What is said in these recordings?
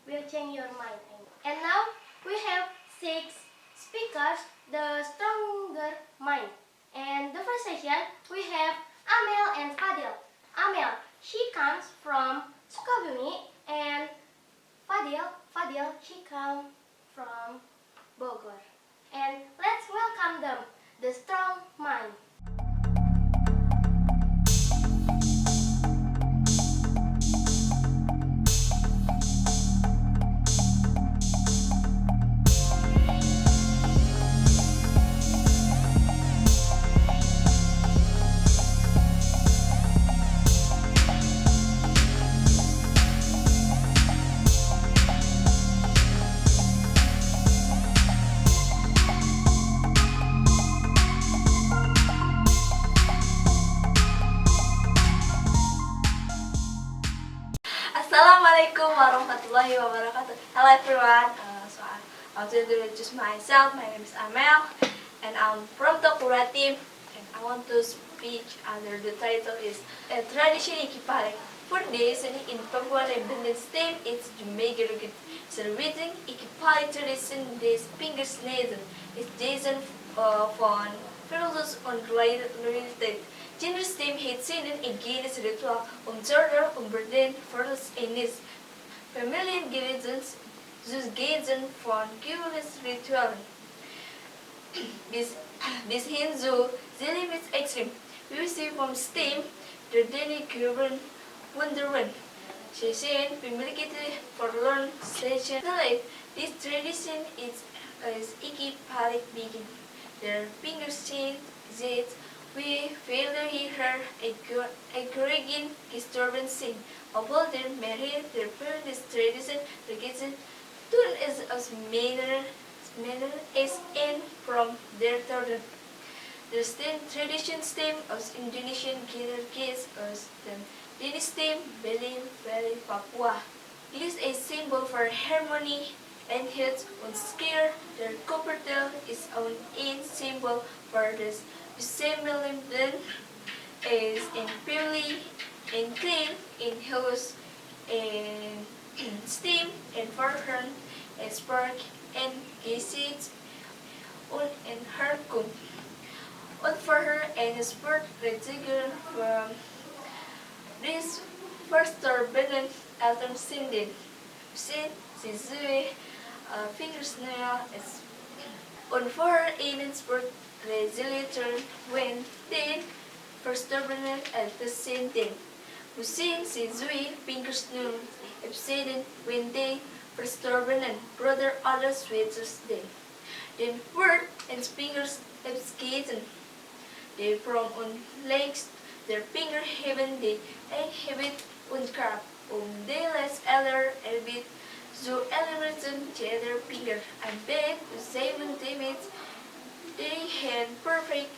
will change your mind. And now we have 6 speakers, the stronger mind. And the first session we have Amel and Fadil. Amel, she comes from Sukabumi, and Fadil, she comes from Bogor. And let's welcome them, the strong mind. Assalamualaikum warahmatullahi wabarakatuh. Hello everyone. I want to introduce myself. My name is Amel, and I'm from Tokura team. And I want to speak under the title is a tradition ikipare. For this, in Papua New Guinea's team, it's the major celebrating ikipare tradition. This finger sneezing is Jason von Fergus on related. Generous team had seen against ritual observer burden first in his family ingredients, thus gazen von curious ritual. This Hindu zeal is extreme. We see from steam the daily Cuban wonderment. Session memiliki forlorn session. This tradition is iki palik begin. Their fingers change that we fail to hear encouraging disturbance sing. Although their married, their parents' tradition, the kitchen tune is as manner as in from their children. The stem tradition stem as Indonesian gather kids as the Danish stem Belin Valley Papua. It is a symbol for harmony and health on scare. Their copper tail is an in symbol for this. Semblance is in purely in clean, in house, in steam, and forehand, and spark, and gases on in her cook. On for her and sport reticle from this first turbulent atom sindin. Sin, Sizui, fingers nail is on for her in sport resilitor when then first turbulent at the same thing. Husin si Zui fingers noon absent when they first turbulent brother other sweaters then. Then word and fingers abscated. They from on legs their finger heaven they egg habit on crab they less eller elbit zo elevated cheddar finger and bed to 7 minutes. They had perfect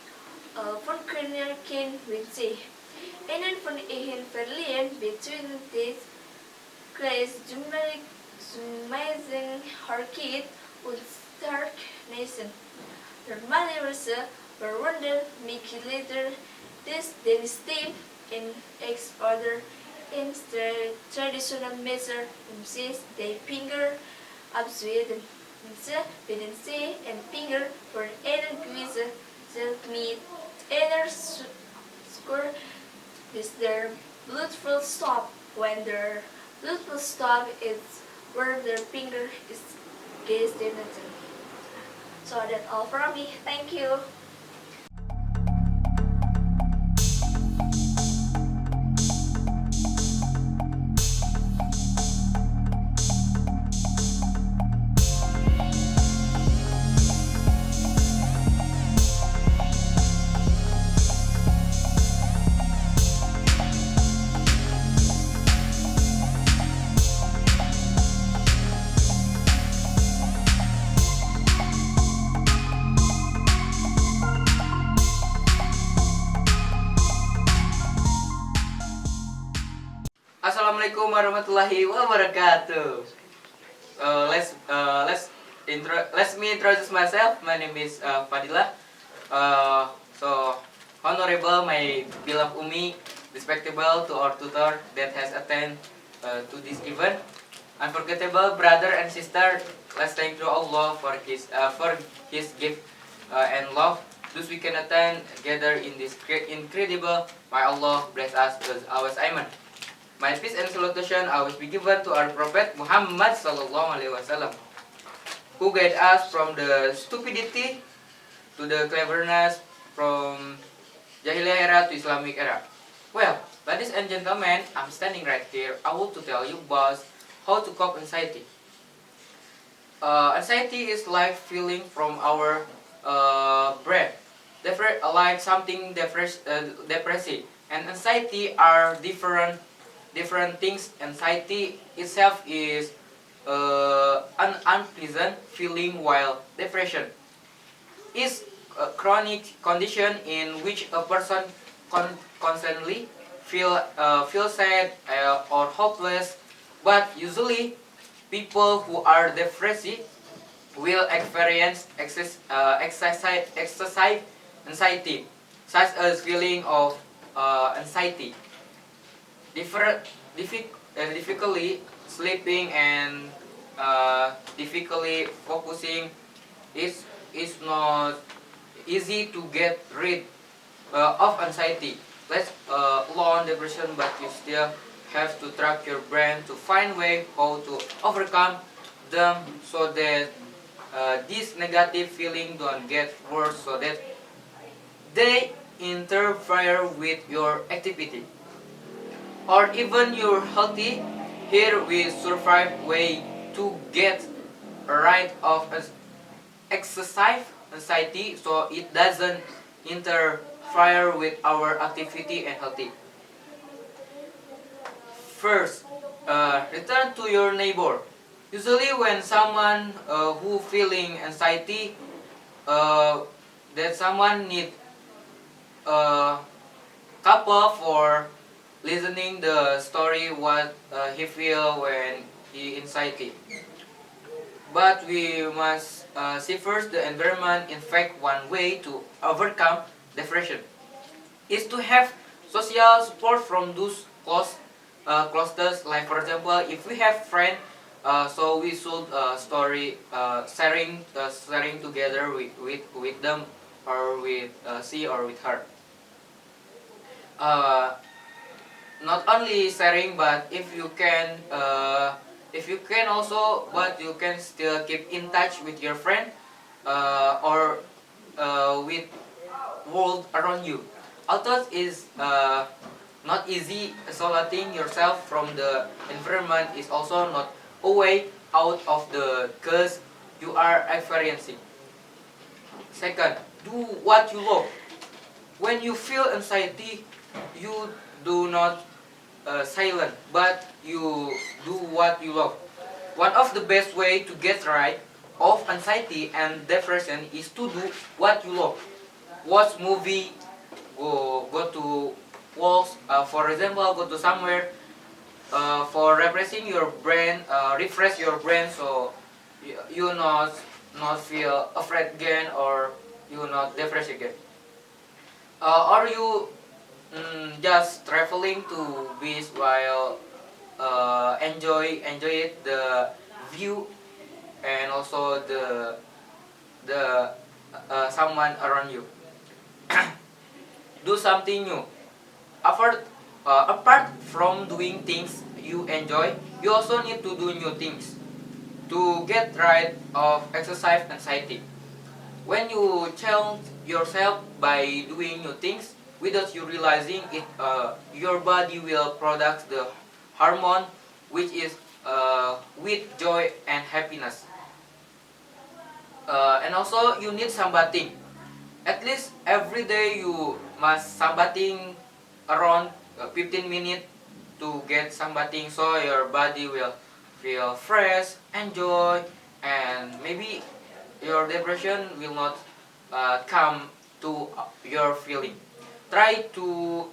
functional kin with say. And then from a verlian between these clays Zumazing her kid would start nation. Their mother was were wonder make later this then steam in X order in traditional measure since they finger up Sweden. Say and finger for inner quiz meet inner score is their blood will stop. When their blood will stop is where their finger is destined. So that's all from me. Thank you. Assalamualaikum warahmatullahi wabarakatuh. Let me introduce myself. My name is Fadila. So honorable, my beloved Umi, respectable to our tutor that has attended to this event. Unforgettable brother and sister, let's thank to Allah for His gift and love. Thus we can attend together in this incredible. May Allah bless us with our Amen. My peace and salutation always be given to our Prophet Muhammad Sallallahu Alaihi Wasallam, who guide us from the stupidity to the cleverness, from Jahiliyah era to Islamic era. Well, ladies and gentlemen, I'm standing right here. I want to tell you about how to cope anxiety. Anxiety is like feeling from our brain, like something depressive. And anxiety are different things. Anxiety itself is an unpleasant feeling, while depression is a chronic condition in which a person constantly feel sad or hopeless. But usually, people who are depressed will experience excessive anxiety, such as feeling of anxiety, difficulty sleeping, and difficulty focusing. Is not easy to get rid of anxiety. Let's alone depression, but you still have to track your brain to find way how to overcome them, so that this negative feeling don't get worse, so that they interfere with your activity or even your healthy. Here we survive way to get rid of excessive anxiety, so it doesn't interfere with our activity and healthy. First, return to your neighbor. Usually when someone who feeling anxiety, that someone need a couple for listening the story what he feel when he anxiety. But we must see first the environment. In fact, one way to overcome depression is to have social support from those clusters. Like for example, if we have friend, so we should sharing together with them, or with she or with her. Uh, Not only sharing, but if you can also, but you can still keep in touch with your friend, or with world around you. Although is not easy, isolating yourself from the environment is also not a way out of the cause you are experiencing. Second, do what you love. When you feel anxiety, you do not silent, but you do what you love. One of the best way to get rid of anxiety and depression is to do what you love. Watch movie, go to walks. For example, go to somewhere for refresh your brain, so you not feel afraid again, or you not depressed again. Or you just traveling to beach while enjoy it, the view, and also the someone around you. Do something new. Apart from doing things you enjoy, you also need to do new things to get rid of exercise anxiety. When you challenge yourself by doing new things, without you realizing it, your body will produce the hormone which is with joy and happiness. And also you need sunbathing. At least every day you must sunbathing around 15 minutes to get sunbathing, so your body will feel fresh, enjoy, and maybe your depression will not come to your feeling. Try to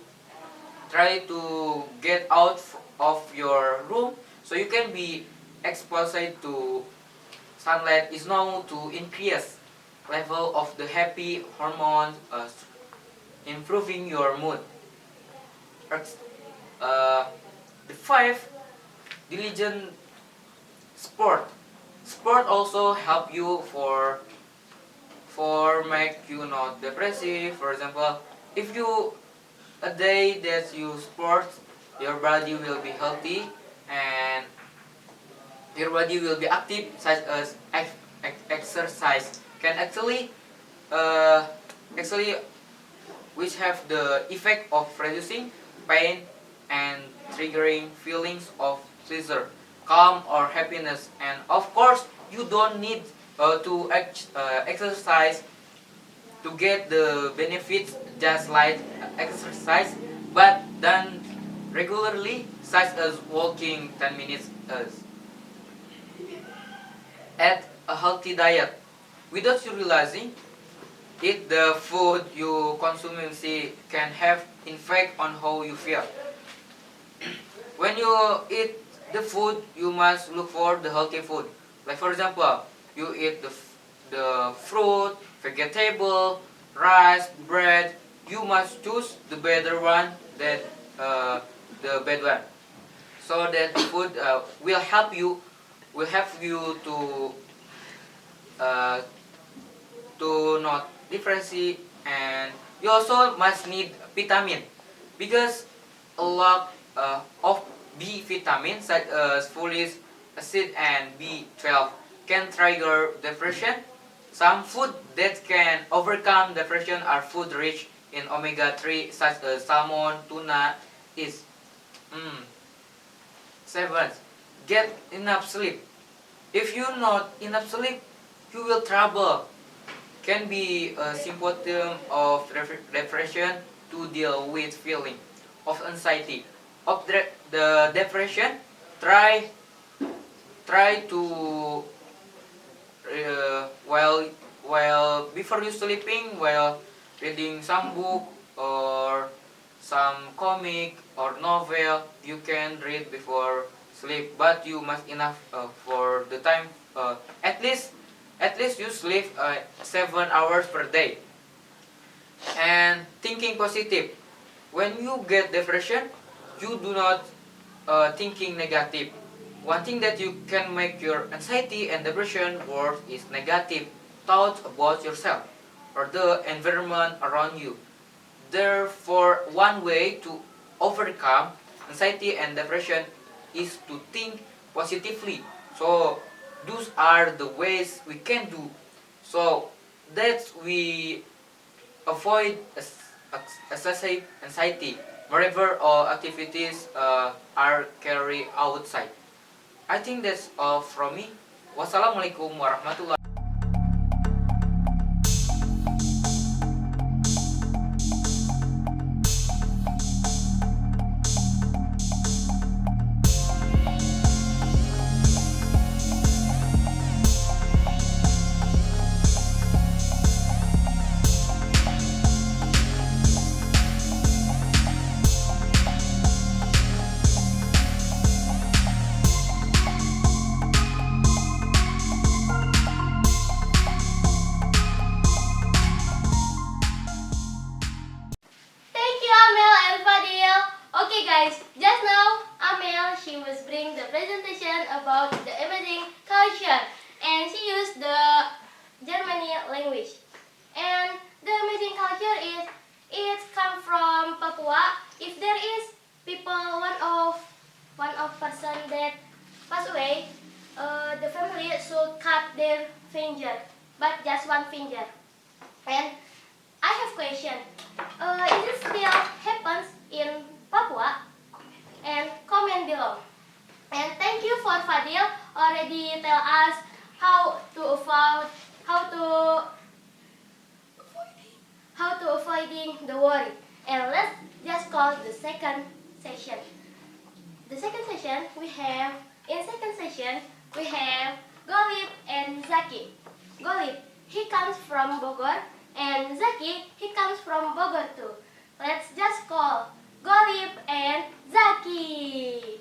get out of your room, so you can be exposed to sunlight is known to increase level of the happy hormone, improving your mood. The five diligent sport. Sport also help you for make you not depressive. For example, if you a day that you sport, your body will be healthy and your body will be active, such as exercise can uh, actually which have the effect of reducing pain and triggering feelings of pleasure, calm or happiness. And of course, you don't need to exercise to get the benefits just like exercise, but done regularly, such as walking 10 minutes at a healthy diet without you realizing it. The food you consume can have effect on how you feel. When you eat the food, you must look for the healthy food. Like for example, you eat the fruit, vegetable, rice, bread. You must choose the better one than the bad one, so that the food will help you uh, to not differentiate. And you also must need vitamin, because a lot of B vitamins such as folic acid and B12 can trigger depression. Some food that can overcome depression are food rich in omega-3 such as salmon, tuna, is 7. Get enough sleep. If you not enough sleep, you will trouble. Can be a symptom of depression. To deal with feeling of anxiety of the depression, try to while before you sleeping, while reading some book or some comic or novel, you can read before sleep, but you must enough for the time, at least you sleep 7 hours per day. And thinking positive. When you get depression, you do not thinking negative. One thing that you can make your anxiety and depression worse is negative thoughts about yourself or the environment around you. Therefore, one way to overcome anxiety and depression is to think positively. So those are the ways we can do, so that we avoid excessive anxiety wherever all activities are carried outside. I think that's all from me. Wassalamualaikum warahmatullahi. Thank you, Amel and Fadil. Okay, guys, just now Amel, she was bring the presentation about the amazing culture, and she used the Germany language. And the amazing culture is it come from Papua. If there is people one of person that pass away, the family should cut their finger, but just one finger. And I have question. Is it still happens in Papua? And comment below. And thank you for Fadil already tell us how to avoid avoiding the worry. And let's just call the second session. The second session we have Golib and Zaki. Golib, he comes from Bogor, and Zaki, he comes from Bogor too. Let's just call Golib and Zaki.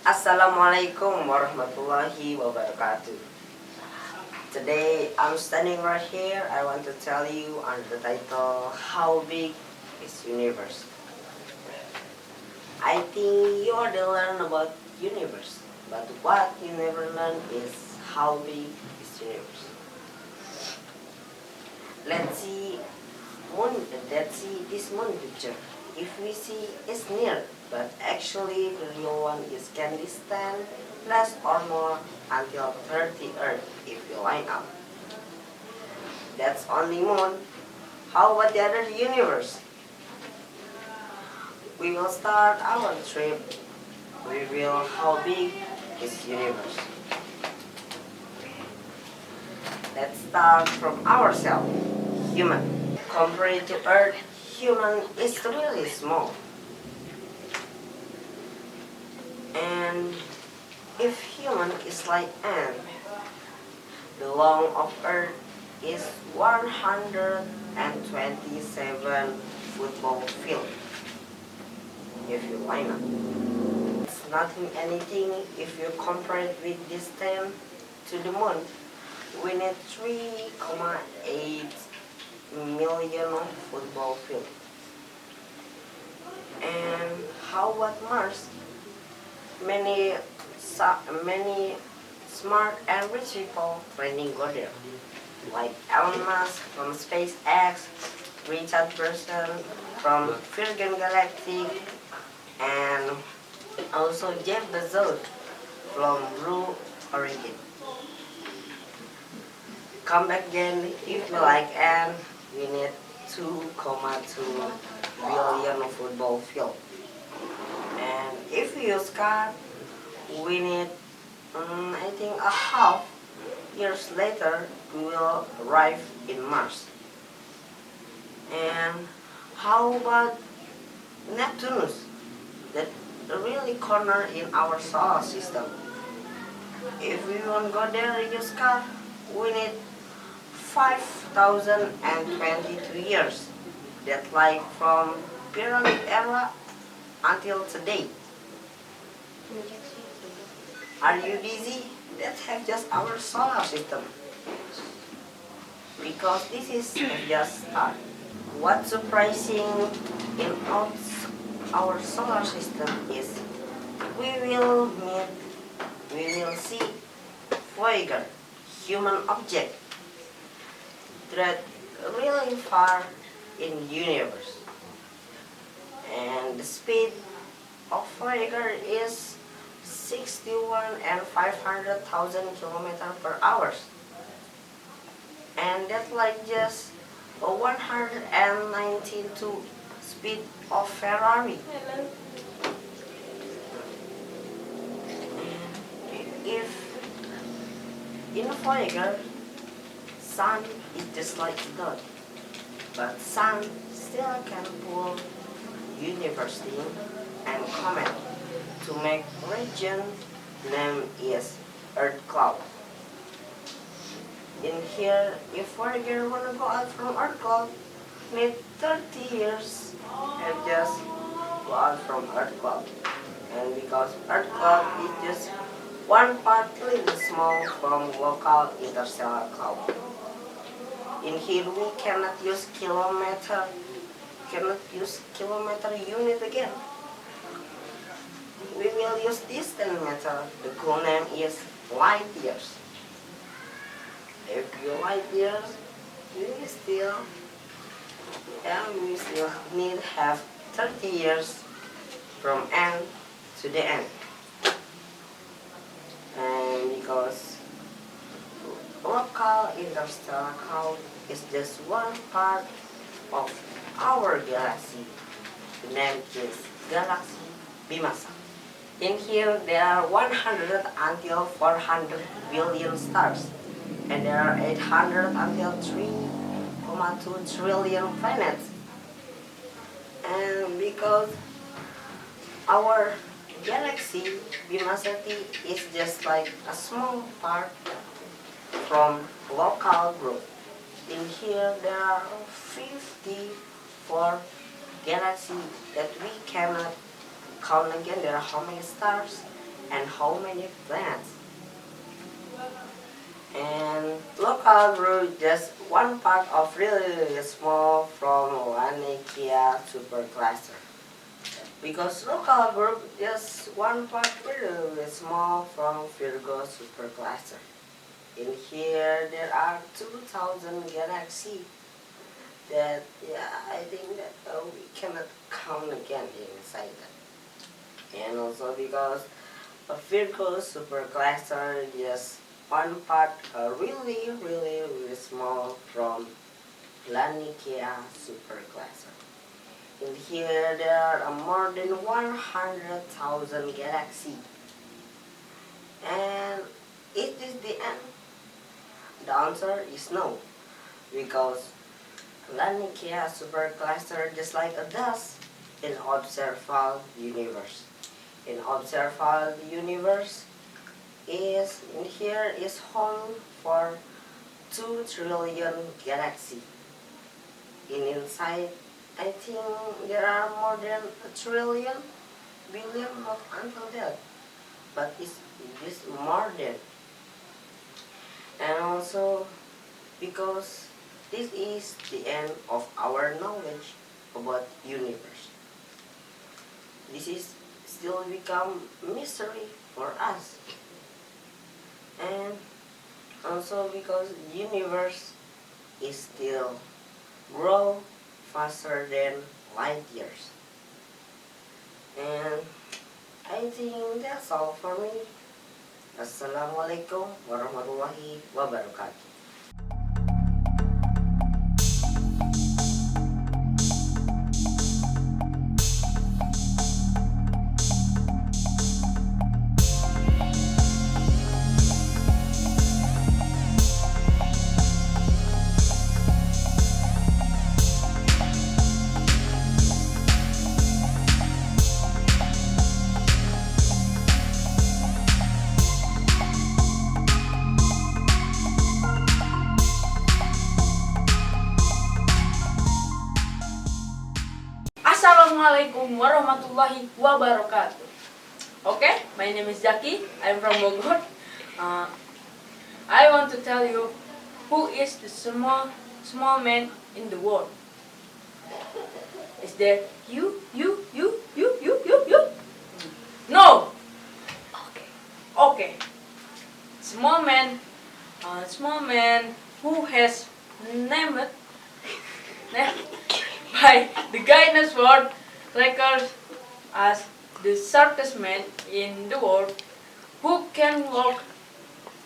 Assalamualaikum warahmatullahi wabarakatuh. Today I'm standing right here. I want to tell you under the title How Big is Universe? I think you already learned about universe, but what you never learn is how big is universe. Let's see this moon picture. If we see it's near, but actually the real one is can distant less or more until 30 Earth if you line up. That's only moon. How about the other universe? We will start our trip. Reveal how big is universe. Let's start from ourselves, human. Compared to Earth, human is really small. And if human is like ant, the length of Earth is 127 football field. If you line up, it's nothing anything if you compare it with distance to the moon. We need 3,8 million football field. And how about Mars? Many smart and rich people planning go there, like Elon Musk from SpaceX, Richard Branson from Virgin Galactic, and also Jeff Bezos from Blue Origin. Come back again if you like, and we need 2,2 billion football field. And if we use car, we need I think a half years later we will arrive in Mars. And how about Neptunus, that really corner in our solar system? If we want to go there use car, we need 5,022 years. That like from pyramid era until today. Are you busy? That have just our solar system. Because this is just start. What's surprising in our solar system is we will see Voyager, human object that really far in universe. And the speed of Voyager is 61 and 500,000 kilometers per hour. And that's like just 192 speed of Ferrari. If in Voyager, sun is just like God, but sun still can pull universe in and comet to make region name is Earth cloud. In here, if Voyager wanna go out from Earth cloud, need 30 years and just go out from Earth cloud. And because Earth cloud is just one part little small from local interstellar cloud. In here we cannot use kilometer unit again. We will use distance meter. The cool name is light years. If you light years, we still need have 30 years from end to the end. And because local interstellar cloud is just one part of our galaxy. The name is Galaxy Bimasa. In here, there are 100 until 400 billion stars, and there are 800 until 3,2 trillion planets. And because our galaxy Bimasati is just like a small part from local group. In here, there are 54 galaxies that we cannot count again. There are how many stars? and how many planets. And local group just one part of really small from Lanikia supercluster. Because local group is one part really small from Virgo supercluster. In here there are 2000 galaxies that I think that we cannot count again inside that. And also because a Virgo supercluster is one part really small from Lanikia supercluster. In here there are more than 100,000 galaxies. And is this the end? The answer is no, because Lanikia supercluster just like a dust in observable universe. In observable universe is in here is home for 2 trillion galaxy. Inside, I think there are more than a trillion, billion, not until that, but it's more than. And also because this is the end of our knowledge about universe. This is still become mystery for us. And also because universe is still grow faster than light years. And I think that's all for me. Assalamualaikum warahmatullahi wabarakatuh. Assalamualaikum warahmatullahi wabarakatuh. Okay, my name is Zaki. I'm from Bogor. I want to tell you who is the small man in the world. Is there you? No. Okay. Small man who has named by the Guinness World Records as the shortest man in the world who can walk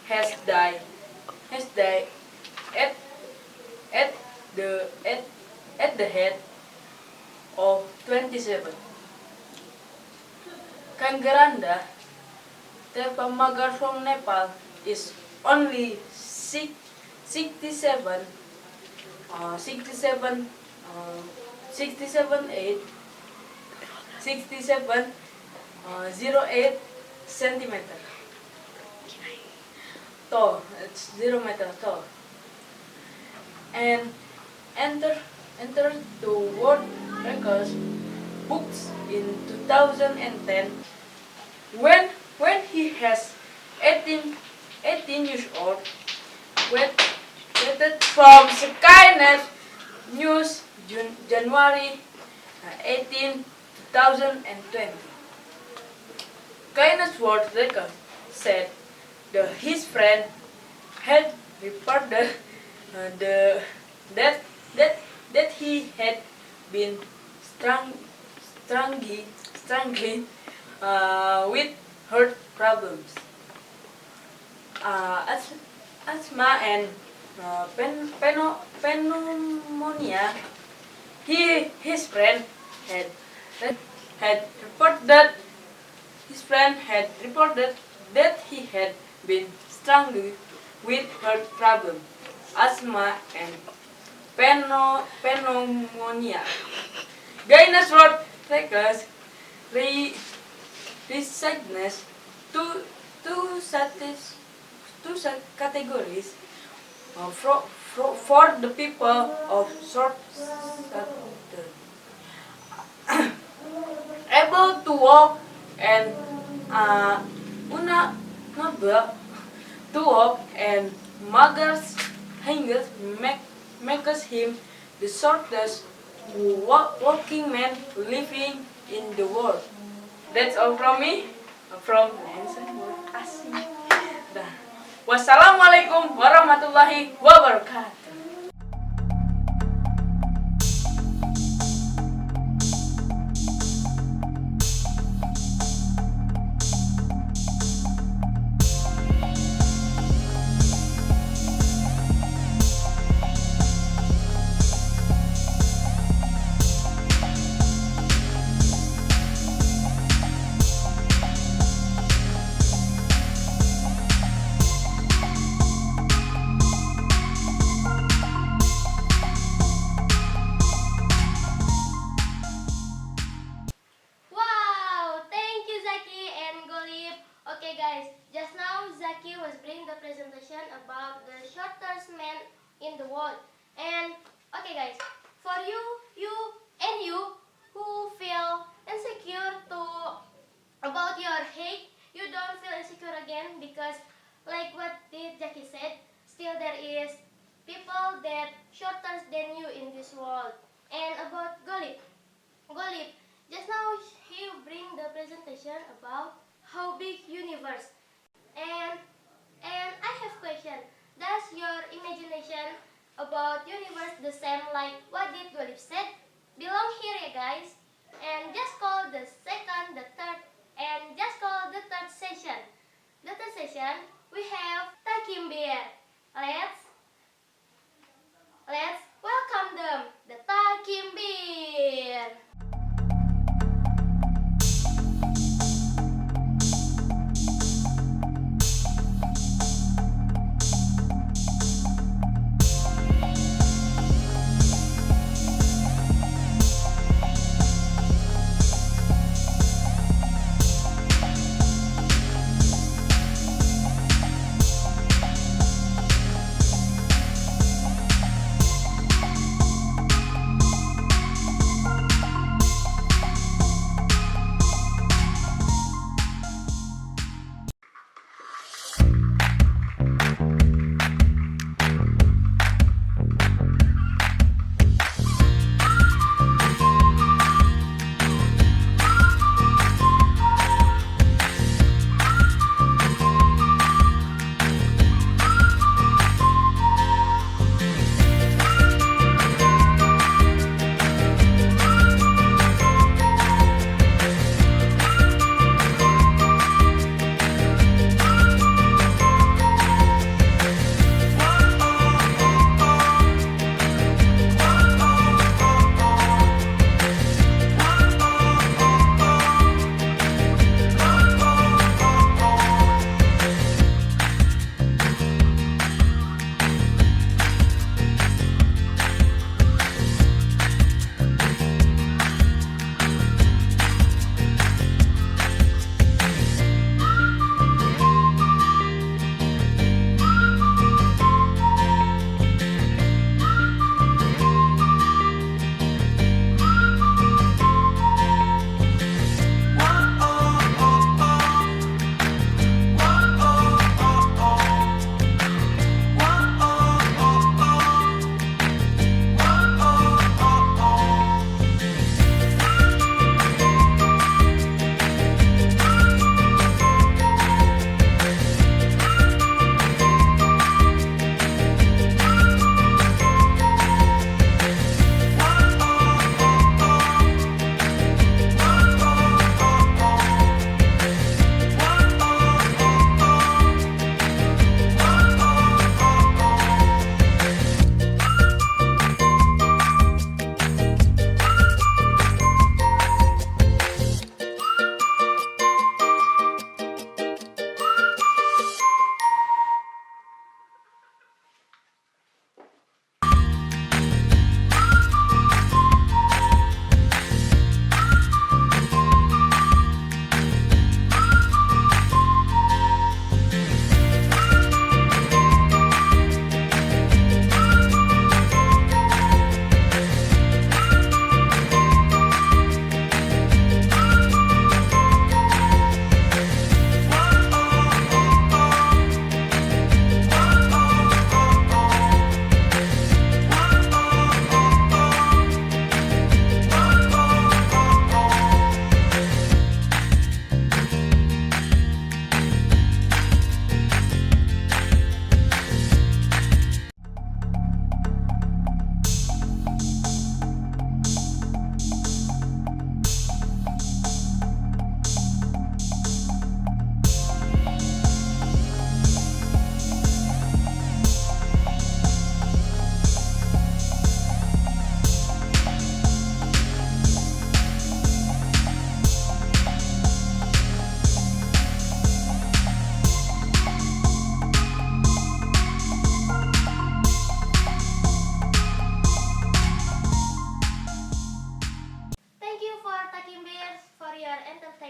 has died at the head of 27. Kangaranda, the pamagar from Nepal, is only 67 08 centimeter tall. It's 0 meter tall, and enter the world records books in 2010 when he has 18 years old. Waited from Skynet News January 18, 2020. Guinness World Record said his friend had reported that he had been struggling with heart problems, asthma, and pneumonia. His friend had reported that he had been struggling with heart problems, asthma, and pneumonia. Guinness World Records resigns two categories for the people of short stature, able to walk and una mabel to walk and Magar's hangers makes him the shortest walking man living in the world. That's all from me. From Nancy. Dah. Wassalamualaikum warahmatullahi wabarakatuh. Wow, thank you Zaki and Golib. Okay guys, just now Zaki was bringing the presentation about the shortest man in the world. And okay guys, for you who feel insecure to about your height, you don't feel insecure again because like what did Zaki said, still there is people that shorter than you in this world. And about Golib, just now he bring the presentation about how big universe. And I have question. Does your imagination about universe the same like what did Golib said? Belong here ya guys. And just call the second, the third, and just call the third session. The third session we have Takim Bear. Let's welcome them, the Takim Bear.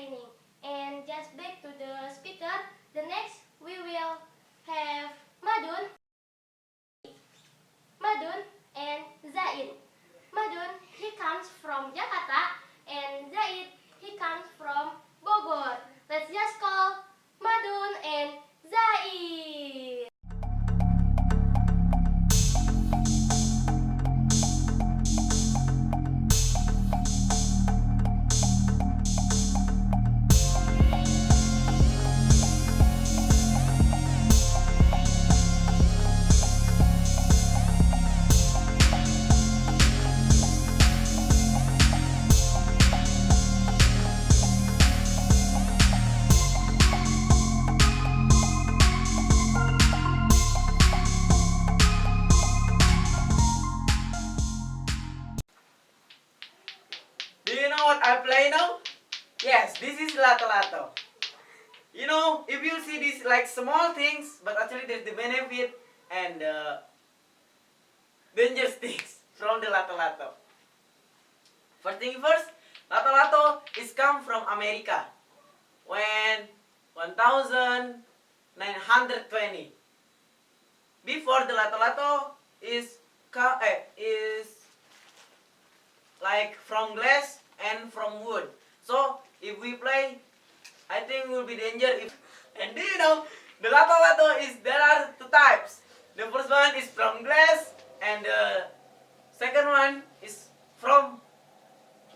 training. And just back to the speaker, the next we will have Madun, and Zaid. Madun, he comes from Jakarta, and Zaid, he comes from Bogor. Let's just call Madun and Zaid. Do you know what I play now? Yes, this is lato-lato. You know, if you see these like small things, but actually there's the benefit and dangerous things from the lato-lato. First thing first, lato-lato is come from America when 1920. Before the lato-lato is like from glass and from wood. So if we play, I think will be danger if. And do you know the lato-lato is there are two types. The first one is from glass and the second one is from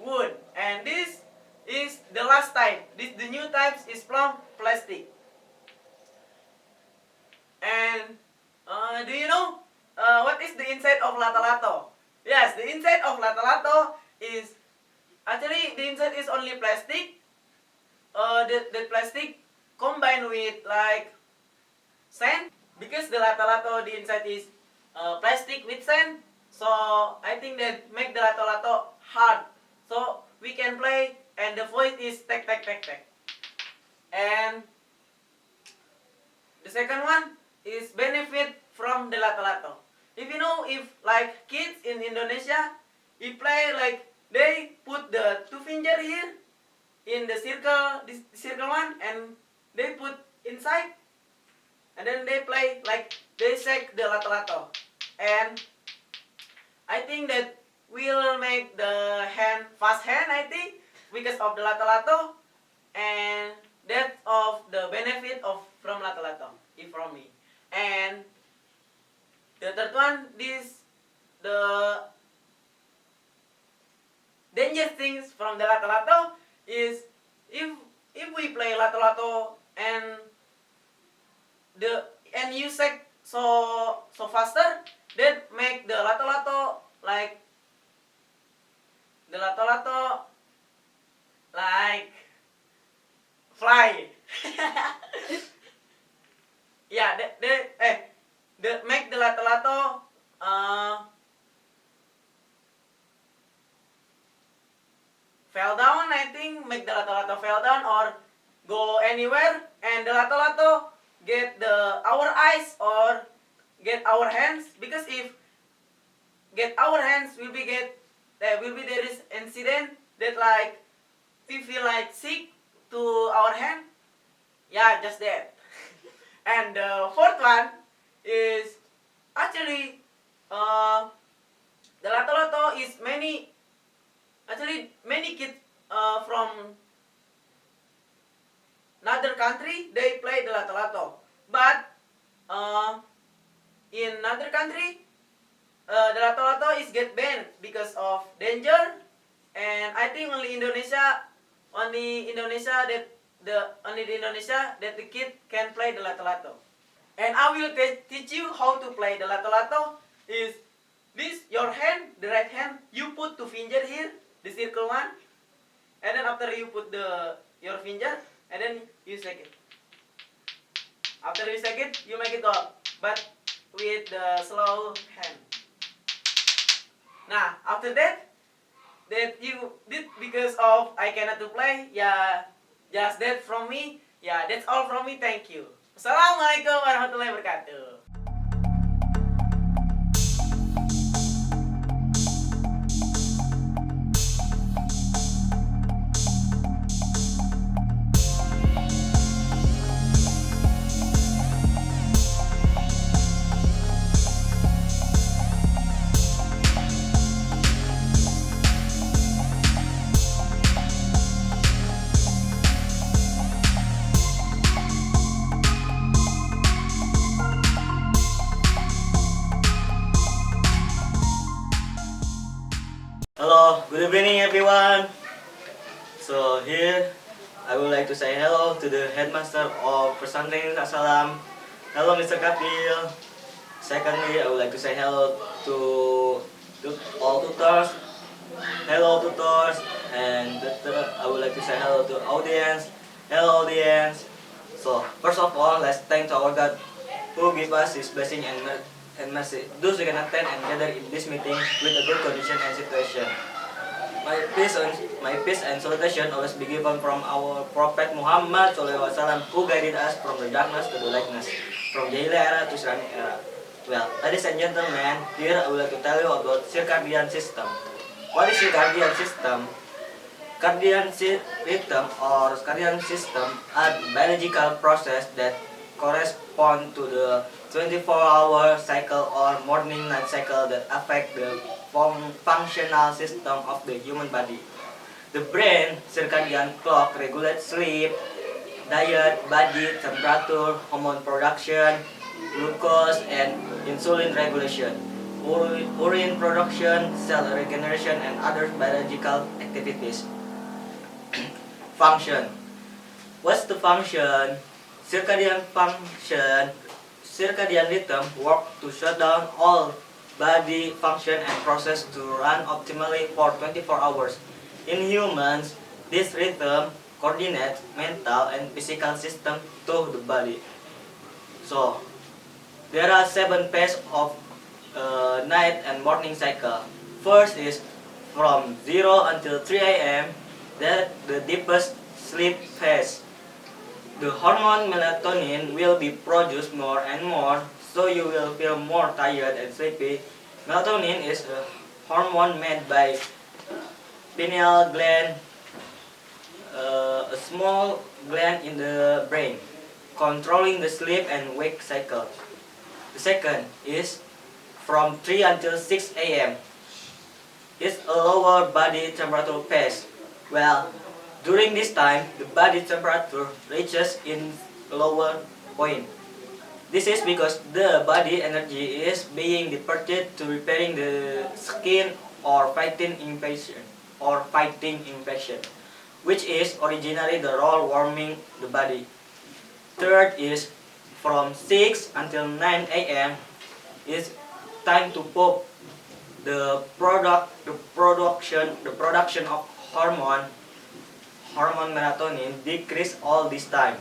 wood. And this is the last type. The new types is from plastic. And do you know what is the inside of lato-lato? Yes, the inside of lato-lato is actually the inside is only plastic. The plastic combined with like sand, because the lato-lato the inside is plastic with sand. So I think that make the lato-lato hard. So we can play and the voice is tek tek tek tek. And the second one is benefit from the lato-lato. If you know, if like kids in Indonesia, you play like they put the two finger here in the circle, this circle one, and they put inside, and then they play like they shake the lato-lato. And I think that will make the hand fast hand, I think, because of the lato-lato, and that's of the benefit of from lato-lato, if from me. And the third one, the dangerous things from the lato-lato is if we play lato-lato and you shake so faster, that make the lato-lato like fly. Yeah, make the lato-lato fell down, I think, make the lato-lato fell down or go anywhere, and the lato-lato get our eyes or get our hands, because if get our hands will be there is incident that like we feel like sick to our hand. Yeah, just that. And the fourth one is actually the lato-lato is many kids from another country they play the lato-lato, but in another country the lato-lato is get banned because of danger, and I think only Indonesia that the kid can play the lato-lato. And I will teach you how to play the lato-lato. Is this your hand, the right hand, you put two finger here, the circle one, and then after you put your finger, and then you shake it. After you shake it, you make it go, but with the slow hand. Now, after that you did because of I cannot to play, yeah, just that from me. Yeah, that's all from me. Thank you. Assalamualaikum warahmatullahi wabarakatuh. evening, everyone. So here, I would like to say hello to the headmaster of Pesantren Assalam. Hello, Mr. Kapil. Secondly, I would like to say hello to all tutors. Hello, tutors. And I would like to say hello to audience. Hello, audience. So first of all, let's thank to our God who give us His blessing and mercy. Those who can attend and gather in this meeting with a good condition and situation. My peace and salutation always be given from our Prophet Muhammad SAW, who guided us from the darkness to the lightness, from Jahiliyah era to Islamic era. Well, ladies and gentlemen, here I would like to tell you about circadian system. What is circadian system? Rhythm or circadian system are biological process that correspond to the 24-hour cycle or morning-night cycle that affect the functional system of the human body. The brain circadian clock regulates sleep, diet, body temperature, hormone production, glucose, and insulin regulation, urine production, cell regeneration, and other biological activities. Function. What's the function? Circadian rhythm work to shut down all body function and process to run optimally for 24 hours. In humans, this rhythm coordinates mental and physical system to the body. So, there are 7 phases of night and morning cycle. First is from 0 until 3 a.m. That the deepest sleep phase. The hormone melatonin will be produced more and more, so you will feel more tired and sleepy. Melatonin is a hormone made by pineal gland, a small gland in the brain, controlling the sleep and wake cycle. The second is from 3 until 6 a.m. It's a lower body temperature phase. Well, during this time, the body temperature reaches in lower point. This is because the body energy is being diverted to repairing the skin or fighting infection, which is originally the role warming the body. Third is from 6 until 9 a.m. is time to poop. The production of hormone melatonin decrease all this time.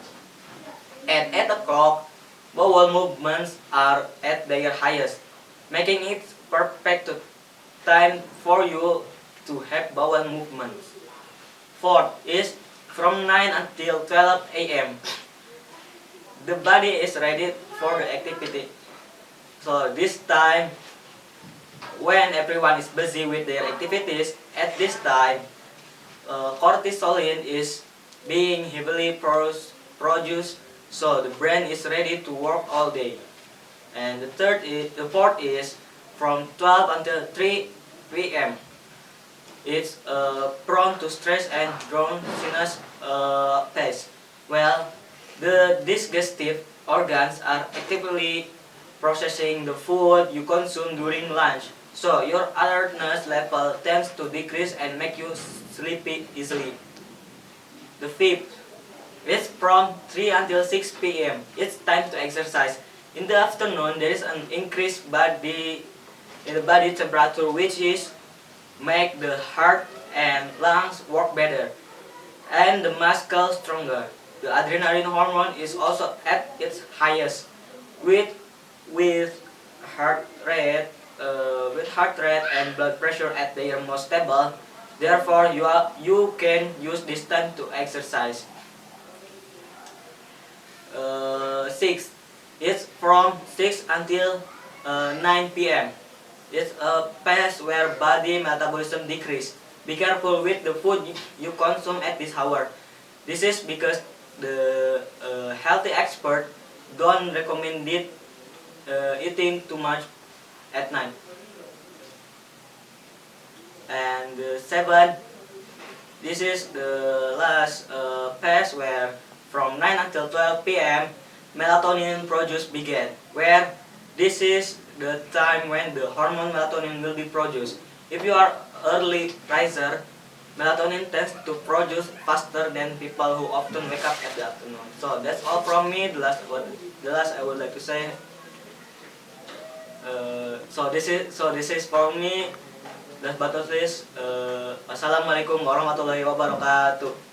At 8 o'clock, bowel movements are at their highest, making it perfect time for you to have bowel movements. Fourth is from 9 until 12 a.m. The body is ready for the activity. So this time, when everyone is busy with their activities, at this time, cortisolin is being heavily produced, so the brain is ready to work all day. And the fourth is from 12 until 3 p.m. It's prone to stress and drowsiness phase. Well, the digestive organs are actively processing the food you consume during lunch, so your alertness level tends to decrease and make you sleepy easily. The fifth is from 3 until 6 p.m. It's time to exercise. In the afternoon, there is an increased body temperature, which is make the heart and lungs work better and the muscles stronger. The adrenaline hormone is also at its highest, with heart rate and blood pressure at their most stable. Therefore, you can use this time to exercise. 6. It's from 6 until 9 p.m. It's a phase where body metabolism decrease. Be careful with the food you consume at this hour. This is because the healthy expert don't recommend eating too much at night. And 7, this is the last phase where from 9 until 12 p.m. melatonin produce begin, where this is the time when the hormone melatonin will be produced. If you are early riser, melatonin tends to produce faster than people who often wake up at the afternoon. So that's all from me. The last I would like to say. This is for me. Last but not least, Assalamualaikum warahmatullahi wabarakatuh.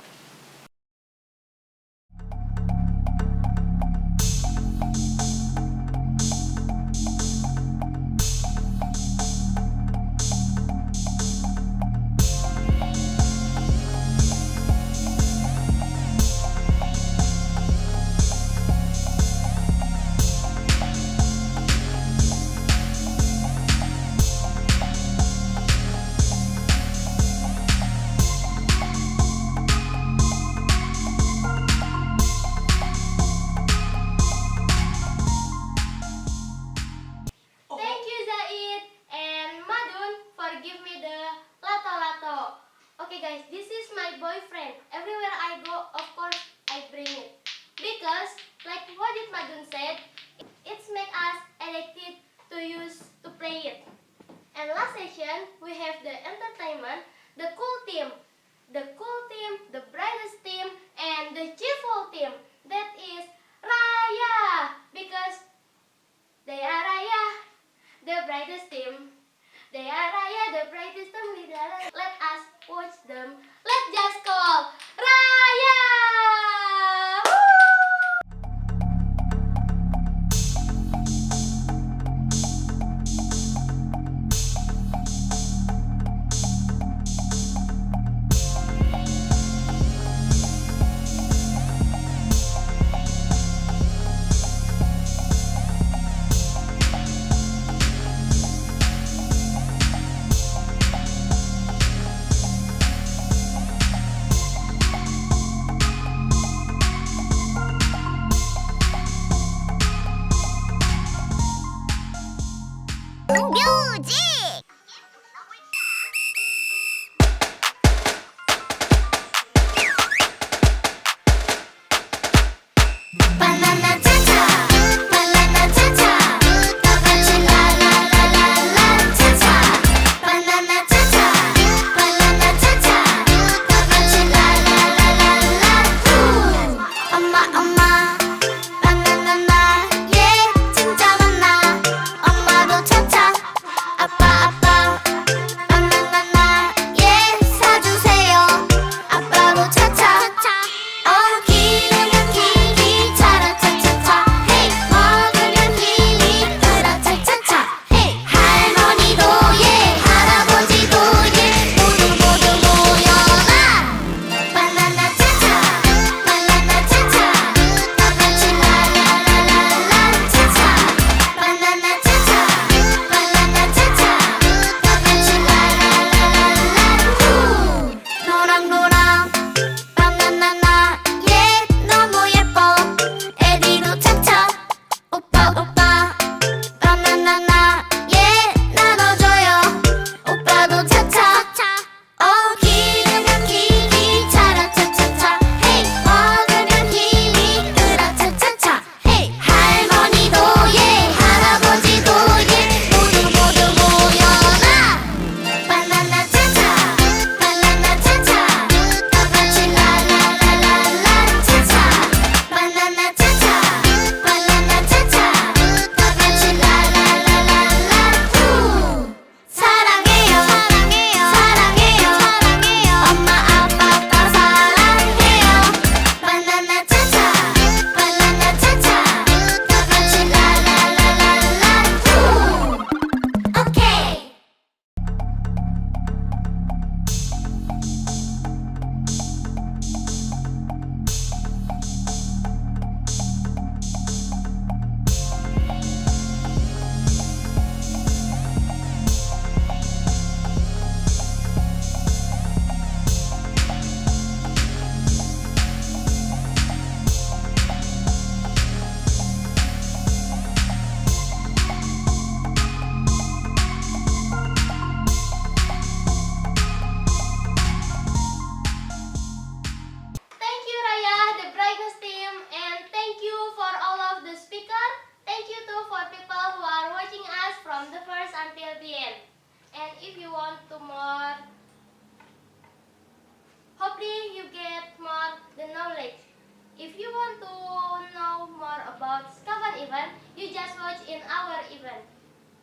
event, you just watch in our event.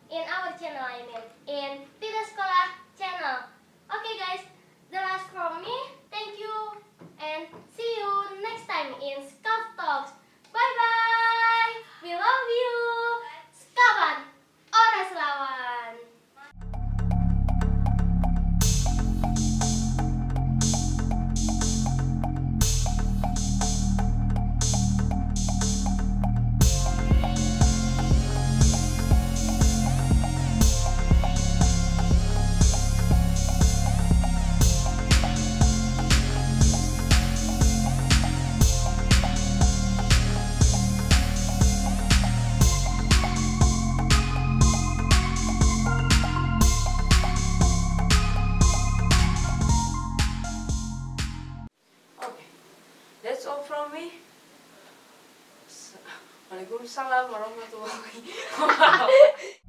In our channel, I mean. In Tidak Sekolah channel. Okay guys, the last from me. Thank you. And see you next time in Skavv Talks. Bye bye. We love you. Skawan. Orang Slawan. Okay, that's all from me. Waalaikumsalam warahmatullahi wabarakatuh.